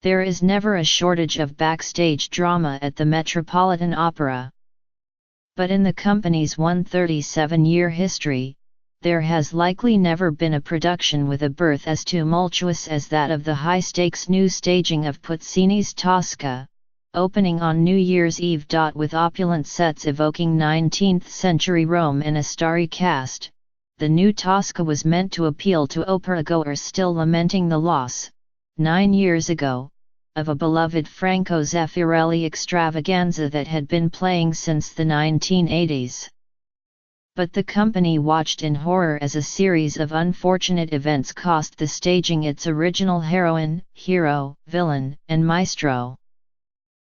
There is never a shortage of backstage drama at the Metropolitan Opera. But in the company's 137-year history, there has likely never been a production with a birth as tumultuous as that of the high-stakes new staging of Puccini's Tosca, opening on New Year's Eve. With opulent sets evoking 19th-century Rome and a starry cast, the new Tosca was meant to appeal to opera-goers still lamenting the loss, 9 years ago, of a beloved Franco Zeffirelli extravaganza that had been playing since the 1980s. But the company watched in horror as a series of unfortunate events cost the staging its original heroine, hero, villain, and maestro.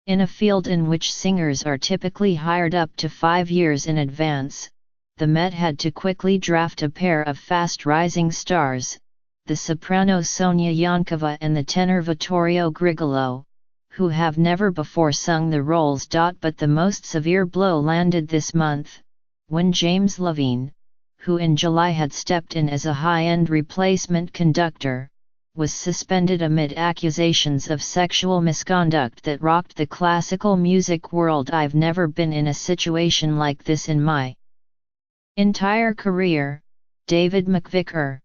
In a field in which singers are typically hired up to 5 years in advance, the Met had to quickly draft a pair of fast-rising stars, the soprano Sonia Yankova and the tenor Vittorio Grigolo, who have never before sung the roles. But the most severe blow landed this month, when James Levine, who in July had stepped in as a high-end replacement conductor, was suspended amid accusations of sexual misconduct that rocked the classical music world. I've never been in a situation like this in my entire career, David McVicker,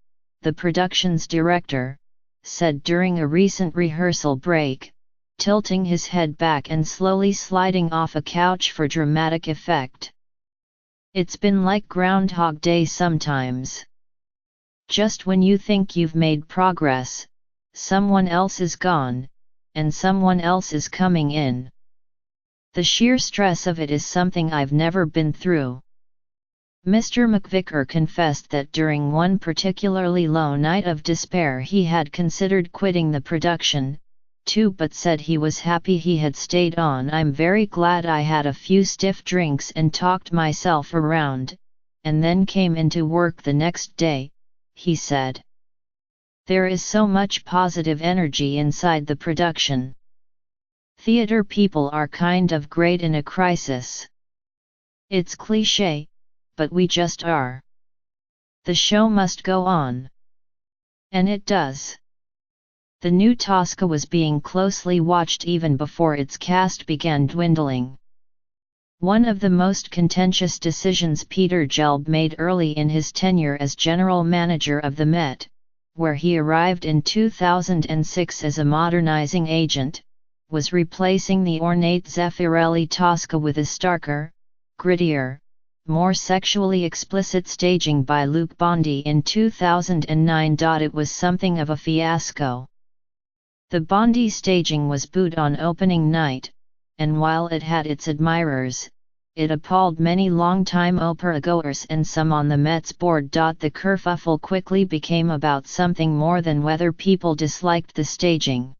the production's director, said during a recent rehearsal break, tilting his head back and slowly sliding off a couch for dramatic effect. It's been like Groundhog Day sometimes. Just when you think you've made progress, someone else is gone, and someone else is coming in. The sheer stress of it is something I've never been through. Mr. McVicker confessed that during one particularly low night of despair he had considered quitting the production, too, but said he was happy he had stayed on. I'm very glad I had a few stiff drinks and talked myself around, and then came into work the next day, he said. There is so much positive energy inside the production. Theater people are kind of great in a crisis. It's cliché, but we just are. The show must go on. And it does. The new Tosca was being closely watched even before its cast began dwindling. One of the most contentious decisions Peter Gelb made early in his tenure as general manager of the Met, where he arrived in 2006 as a modernizing agent, was replacing the ornate Zeffirelli Tosca with a starker, grittier, more sexually explicit staging by Luc Bondy in 2009. It was something of a fiasco. The Bondy staging was booed on opening night, and while it had its admirers, it appalled many longtime opera-goers and some on the Met's board. The kerfuffle quickly became about something more than whether people disliked the staging.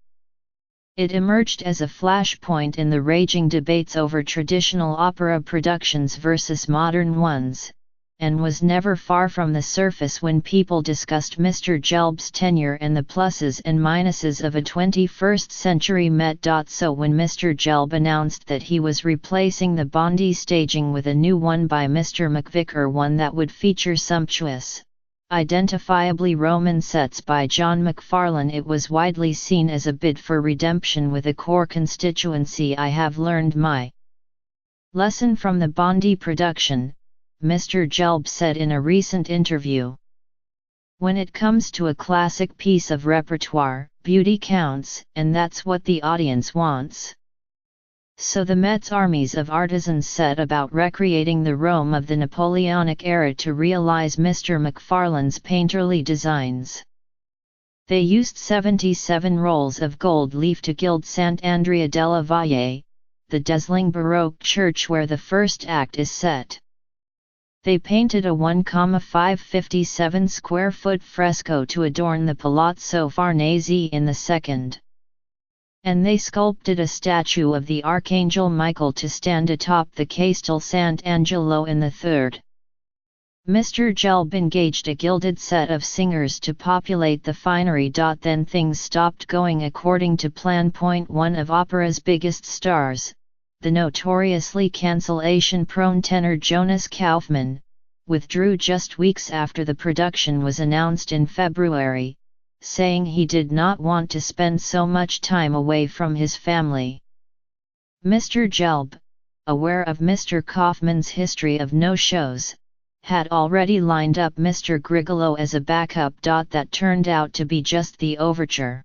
It emerged as a flashpoint in the raging debates over traditional opera productions versus modern ones, and was never far from the surface when people discussed Mr. Gelb's tenure and the pluses and minuses of a 21st-century Met. So when Mr. Gelb announced that he was replacing the Bondy staging with a new one by Mr. McVicker, one that would feature sumptuous, identifiably Roman sets by John McFarlane, it was widely seen as a bid for redemption with a core constituency. I have learned my lesson from the Bondy production, Mr. Gelb said in a recent interview. When it comes to a classic piece of repertoire, beauty counts, and that's what the audience wants. So the Met's armies of artisans set about recreating the Rome of the Napoleonic era to realize Mr. McFarlane's painterly designs. They used 77 rolls of gold leaf to gild Sant'Andrea della Valle, the dazzling Baroque church where the first act is set. They painted a 1,557 square foot fresco to adorn the Palazzo Farnese in the second. And they sculpted a statue of the Archangel Michael to stand atop the Castel Sant'Angelo in the third. Mr. Gelb engaged a gilded set of singers to populate the finery. Then things stopped going according to plan. One of opera's biggest stars, the notoriously cancellation-prone tenor Jonas Kaufmann, withdrew just weeks after the production was announced in February, saying he did not want to spend so much time away from his family. Mr. Gelb, aware of Mr. Kaufman's history of no-shows, had already lined up Mr. Grigolo as a backup. That turned out to be just the overture.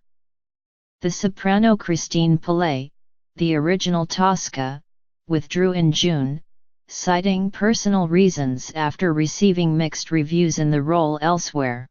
The soprano Christine Pillay, the original Tosca, withdrew in June, citing personal reasons after receiving mixed reviews in the role elsewhere.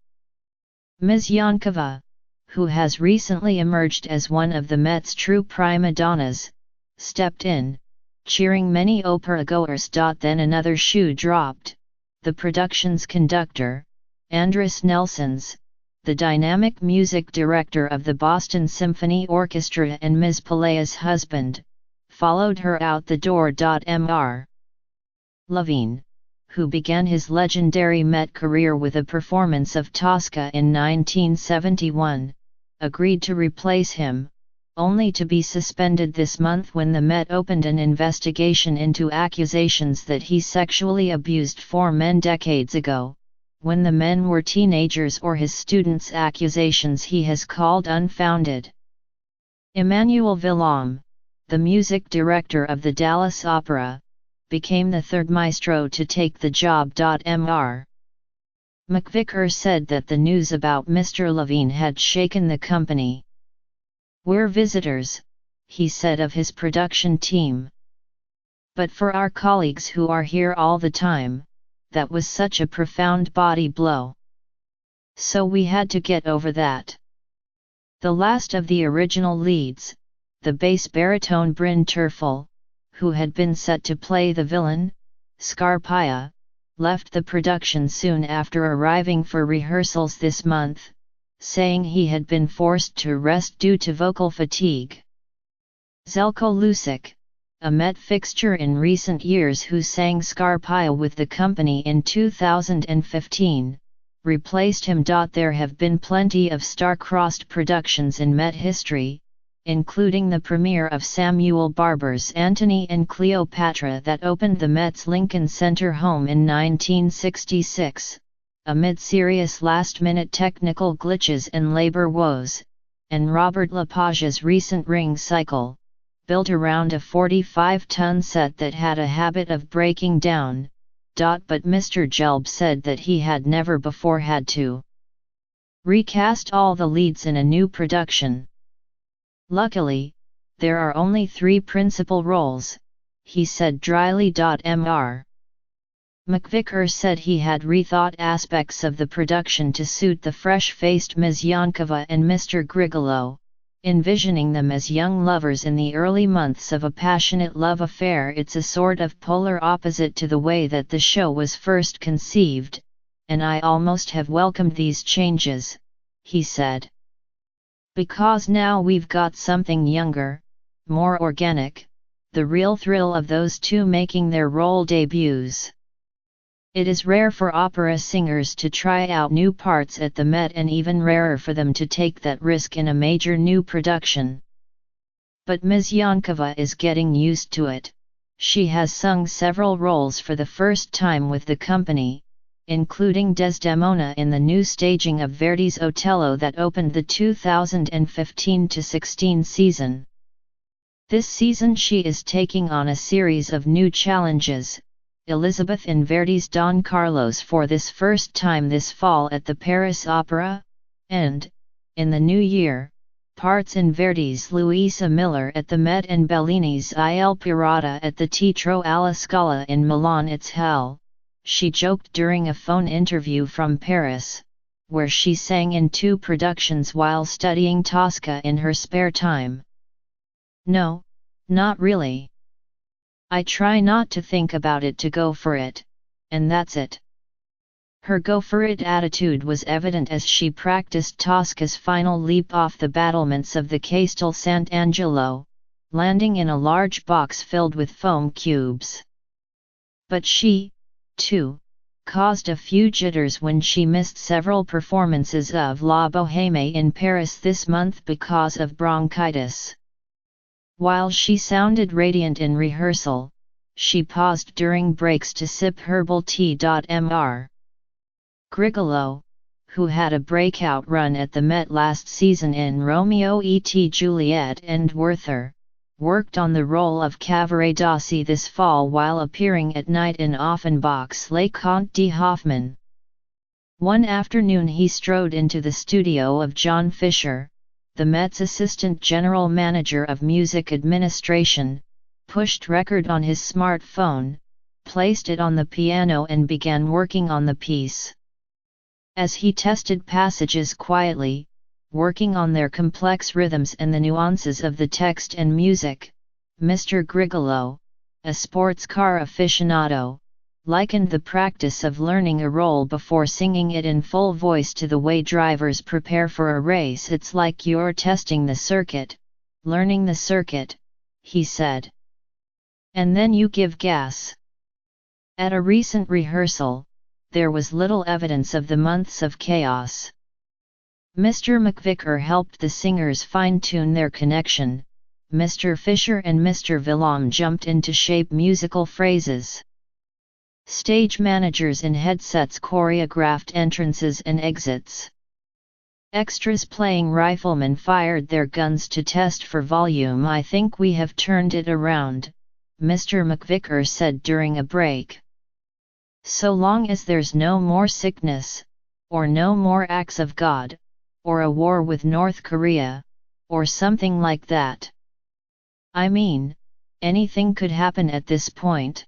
Ms. Yankova, who has recently emerged as one of the Met's true prima donnas, stepped in, cheering many opera-goers. Then another shoe dropped. The production's conductor, Andris Nelsons, the dynamic music director of the Boston Symphony Orchestra and Ms. Pillay's husband, followed her out the door. Mr. Levine, who began his legendary Met career with a performance of Tosca in 1971, agreed to replace him, only to be suspended this month when the Met opened an investigation into accusations that he sexually abused 4 men decades ago, when the men were teenagers, or his students' accusations he has called unfounded. Emmanuel Villaume, the music director of the Dallas Opera, became the third maestro to take the job. Mr. McVicker said that the news about Mr. Levine had shaken the company. "We're visitors," he said of his production team. "But for our colleagues who are here all the time, that was such a profound body blow. So we had to get over that." The last of the original leads, the bass baritone Bryn Terfel, who had been set to play the villain, Scarpia, left the production soon after arriving for rehearsals this month, saying he had been forced to rest due to vocal fatigue. Zelko Lusic, a Met fixture in recent years who sang Scarpia with the company in 2015, replaced him. There have been plenty of star-crossed productions in Met history, including the premiere of Samuel Barber's Antony and Cleopatra that opened the Met's Lincoln Center home in 1966, amid serious last-minute technical glitches and labor woes, and Robert Lepage's recent Ring Cycle, built around a 45-ton set that had a habit of breaking down. But Mr. Gelb said that he had never before had to recast all the leads in a new production. "Luckily, there are only 3 principal roles," he said dryly. Mr. McVicker said he had rethought aspects of the production to suit the fresh-faced Ms. Yankova and Mr. Grigolo, envisioning them as young lovers in the early months of a passionate love affair. "It's a sort of polar opposite to the way that the show was first conceived, and I almost have welcomed these changes," he said. "Because now we've got something younger, more organic, the real thrill of those 2 making their role debuts. It is rare for opera singers to try out new parts at the Met, and even rarer for them to take that risk in a major new production. But Ms. Yankova is getting used to it. She has sung several roles for the first time with the company, including Desdemona in the new staging of Verdi's Otello that opened the 2015-16 season. This season she is taking on a series of new challenges, Elizabeth in Verdi's Don Carlos for this first time this fall at the Paris Opera, and, in the new year, parts in Verdi's Luisa Miller at the Met and Bellini's Il Pirata at the Teatro alla Scala in Milan. "It's hell," she joked during a phone interview from Paris, where she sang in 2 productions while studying Tosca in her spare time. "No, not really. I try not to think about it, to go for it, and that's it." Her go-for-it attitude was evident as she practiced Tosca's final leap off the battlements of the Castel Sant'Angelo, landing in a large box filled with foam cubes. But she, too, caused a few jitters when she missed several performances of La Bohème in Paris this month because of bronchitis. While she sounded radiant in rehearsal, she paused during breaks to sip herbal tea. Mr. Grigolo, who had a breakout run at the Met last season in Romeo et Juliet and Werther, worked on the role of Cavaradossi this fall while appearing at night in Offenbach's Les Contes de Hoffmann. One afternoon he strode into the studio of John Fischer, the Met's assistant general manager of music administration, pushed record on his smartphone, placed it on the piano and began working on the piece. As he tested passages quietly, working on their complex rhythms and the nuances of the text and music, Mr. Grigolo, a sports car aficionado, likened the practice of learning a role before singing it in full voice to the way drivers prepare for a race. It's like you're testing the circuit, learning the circuit, he said. And then you give gas. At a recent rehearsal, there was little evidence of the months of chaos. Mr. McVicker helped the singers fine-tune their connection. Mr. Fischer and Mr. Villam jumped in to shape musical phrases. Stage managers in headsets choreographed entrances and exits. Extras playing riflemen fired their guns to test for volume. I think we have turned it around, Mr. McVicker said during a break. So long as there's no more sickness, or no more acts of God, or a war with North Korea, or something like that. I mean, anything could happen at this point.